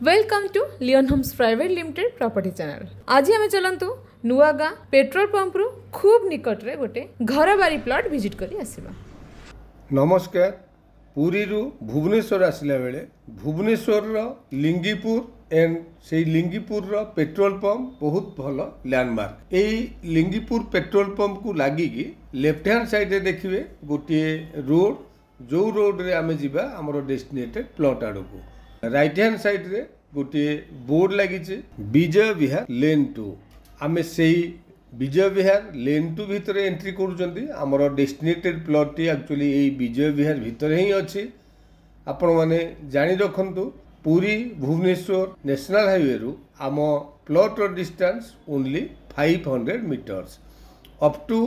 Welcome to Leon Homes private limited property channel. आज आम चलतु नुआ गाँ पेट्रोल पंप रु खूब निकट रे गोटे घर बारी प्लॉट विजिट करी आसीबा। नमस्कार। पुरी रु भुवनेश्वर आसला बेले भुवनेश्वर लिंगीपुर एंड से लिंगीपुर पेट्रोल पंप बहुत भल लैंडमार्क। यही लिंगीपुर पेट्रोल पंप को लगिकी लेफ्ट हैंड साइड रे देखिए गोटे रोड, जो रोड रे आमे जिबा हमरो डेस्टिनेटेड प्लॉट आड़ को। राइट हैंड साइड रे गोटे बोर्ड लगी विजय विहार लेन 2। आमे से विजय विहार लेन 2 भितर एंट्री कर डेस्टिनेटेड प्लॉट टी एक्चुअली यही विजय विहार भितर ही अच्छी। आपण माने जानी रखंतु पुरी भुवनेश्वर नेशनल हाईवे रु आम plot distance only 500 meters up to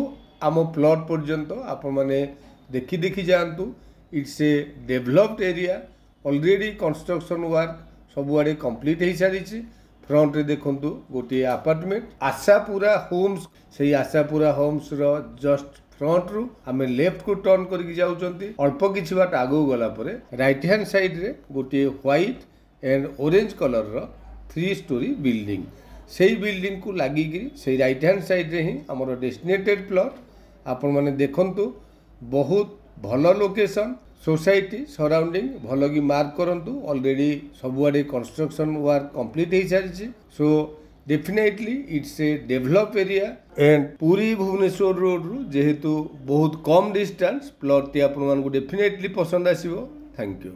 आम प्लॉट पर्यंत आपण माने देखी जातु। It's a developed area. Already construction work सबुआड़े कंप्लीट हो सारी। फ्रंट रे देखंतु गोटे अपार्टमेंट आशापुरा होम्स। से आशापुरा होम्स रो जस्ट फ्रंट रु आमे लेफ्ट को टर्न करके जाउचंती। अल्प किछि बाट आगो गला परे राइट हैंड साइड रे गोटे व्हाइट एंड ऑरेंज कलर रो 3 स्टोरी बिल्डिंग। से बिल्डिंग को लागिकी से राइट हैंड साइड रे ही हमर डेस्टिनेटेड प्लॉट आपण माने देखंतु। बहुत भल लोकेशन, सोसाइटी सराउंडिंग भल कि मार्क करंतु। ऑलरेडी सबुआडे कंस्ट्रक्शन वर्क कंप्लीट हो सारी। So definitely it's a develop area and पूरी भुवनेश्वर रोड रु जेहेतु बहुत कम डिस्टेंस प्लॉट टी आपण मानकु डेफिनेटली पसंद आसीबो। Thank you.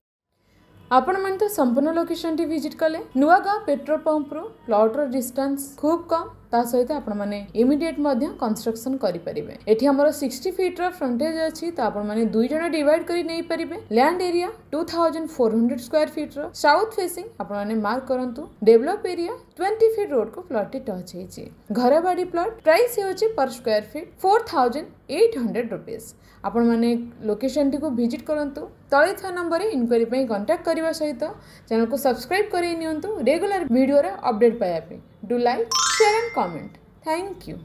आपण मन तो संपूर्ण लोकेशन टी विजिट कले। नुआ गाँ पेट्रोल पंप रु प्लॉट रो डिस्टेंस खूब कम, ता सहित आपण माने इमीडिएट मध्य कंस्ट्रक्शन करि परिबे। एठी हमरो 60 फीट रो फ्रंटेज अछि, ता आपण माने दुई जण डिवाइड करि नै परिबे। लैंड एरिया 2400 स्क्वायर फीट रो साउथ फेसिंग आपण माने मार्क करंतु। डेवलप एरिया 20 फीट रोड को प्लॉट टी टच हेछि। घर बाडी प्लॉट प्राइस हेछि पर स्क्वायर फीट 4800 रुपीस। आपण माने लोकेशन टी को विजिट करंतु। तळे था नंबर रे इनक्वायरी पे कांटेक्ट करबा सहित चैनल को सब्सक्राइब करै नियंतु रेगुलर वीडियो रे अपडेट पाया पे। Do like, share and comment. Thank you.